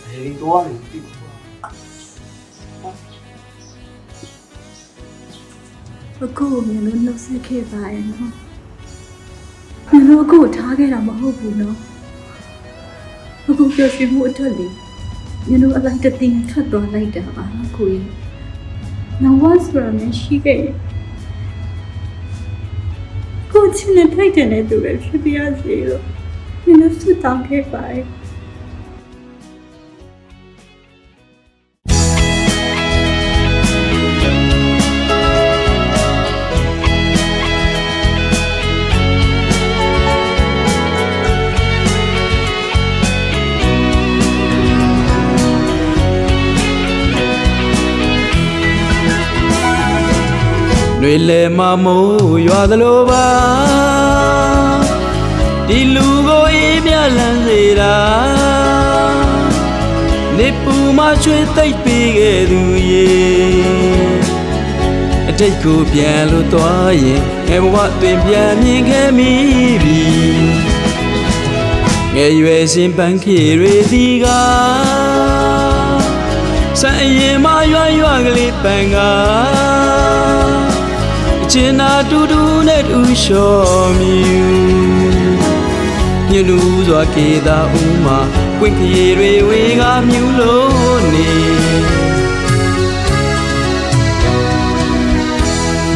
ဘယ်လိုသွားနေပြီအခုမြန်လို့နှုတ်ဆက်ခဲ့ပါရဲ့နော်မြန်လို့အခုထားခဲ့တာမဟုတ်ဘူးနော်အခုပြောရှင်မှုအတွက်လေမြန်လို့အလိုက်တသိန်းထွက်သွားလိုက်တာပါကိုကြီးနောက်ဝါစရမရှိခဲ့ကိုချင်းနဲ့ထိုက်တယ်နဲ့သူပဲဖြစ်ပြရစီလို့မြန်လို့ဆွတောင်းခဲ့ပါရဲ့တွေလေမမိုးရွာသလိုပါဒီလူကိုအေးမြလန်းစေတာနေပူမချွေသိပ်ပေးခဲ့သူရေအတိတ်ကိုပြန်လို့သွားရင်ငယ်ဘဝတွင်ပြန်မြင်ခဲ့မိပြီငယ်ရွယ်စဉ်ပန်းခေတွေဒီကစံရင်မရွာရွာကလေးပန်းကကျင်နာတူတူနဲ့တူလျှော်မြူညလူစွာကေတာဦးမှာကွင့်ခေတွေဝေကမြူလို့နေ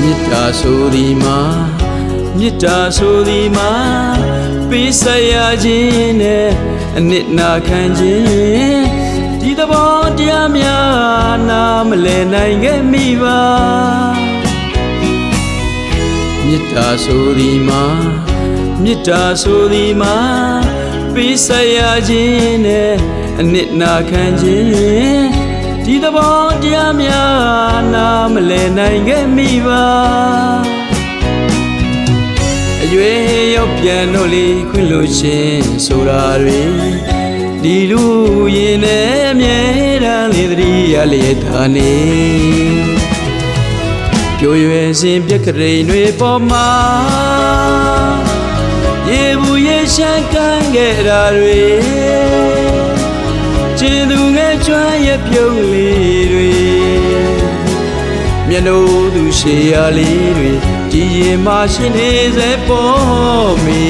မေတ္တာဆိုဒီမှာမေတ္တာဆိုဒီမှာပေးဆက်ရခြင်းနဲ့အနစ်နာခံခြင်းဒီသဘောတရားများနာမလည်နိုင်ခဲ့မိပါမေတ္တာဆိုဒီမှာမေတ္တာဆိုဒီမှာပေးဆက်ရခြင်းနဲ့အနစ်နာခံခြင်းဒီသဘောတရားများနာမလည်နိုင်ခဲ့မိပါအရွယ်ရောက်ပြန်တော့လေခွင့်လို့ချင်းဆိုတာတွေဒီလူရင်နဲ့အမြဲတမ်းလေသတိရလျက်သာနေပြိုရွယ်စဉ်ပြက်ကလေးတွေပေါ်မှာရေဘူးရေရှမ်းကန်းခဲ့တာတွေကျင်သူငယ်ကျွမ်းရဲ့ပြုံးလေးတွေမျက်နှာသူရှေရလေးတွေကြည်ရင်မှရှင်နေစေပေါ်မီ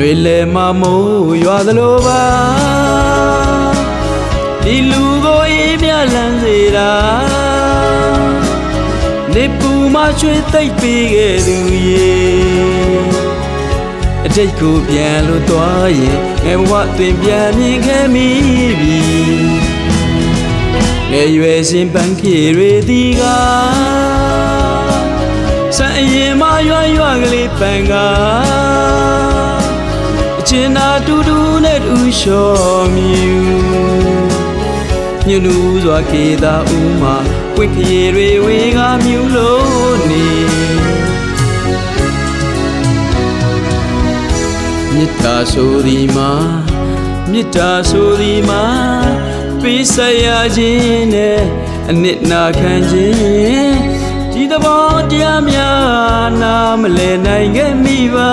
တွေလေမမိုးရွာသလိုပါဒီလူကိုအေးမြလန်းစေတာနေပူမချွေသိပ်ပေးခဲ့သူရေအတိတ်ကိုပြန်လို့သွားရင်ငယ်ဘဝတွင်ပြန်မြင်ခဲ့မိပြီငယ်ရွယ်စဉ်ပန်းခေတွေဒီကစံရင်မရွာရွာကလေးပန်းကကျင်နာတူတူနဲ့တူလျှော်မြူညလူစွာကေတာဦးမှာကွင့်ခေတွေဝေကမြူလို့နေမေတ္တာဆိုဒီမှာမေတ္တာဆိုဒီမှာပေးဆက်ရခြင်းနဲ့အနစ်နာခံခြင်းဒီသဘောတရားများနာမလည်နိုင်ခဲ့မိပါ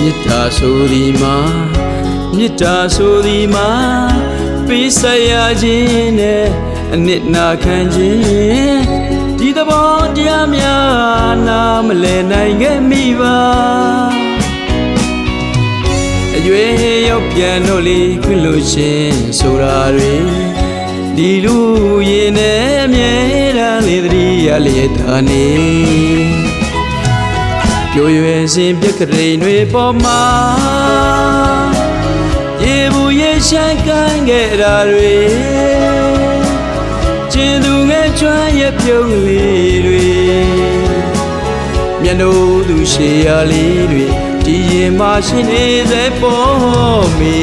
မေတ္တာဆိုဒီမှာမေတ္တာဆိုဒီမှာပေးဆက်ရခြင်းနဲ့အနစ်နာခံခြင်းဒီသဘောတရားများနာမလည်နိုင်ခဲ့မိပါအရွယ်ရောက်ပြန်တော့လေခွင့်လို့ချင်းဆိုတာတွေဒီလူရင်နဲ့အမြဲတမ်းလေသတိရလျက်သာနေပြိုရွယ်စဉ်ပြက်ကလေးတွေပေါ်မှာရေဘူးရေရှမ်းကန်းခဲ့တာတွေကျ ရှင်သူငယ်ချွမ်းရဲ့ပြုံးလေးတွေမျက်နှာသူရှေရလေးတွေဒီရင်မှရှိနေစေပေါ်မီ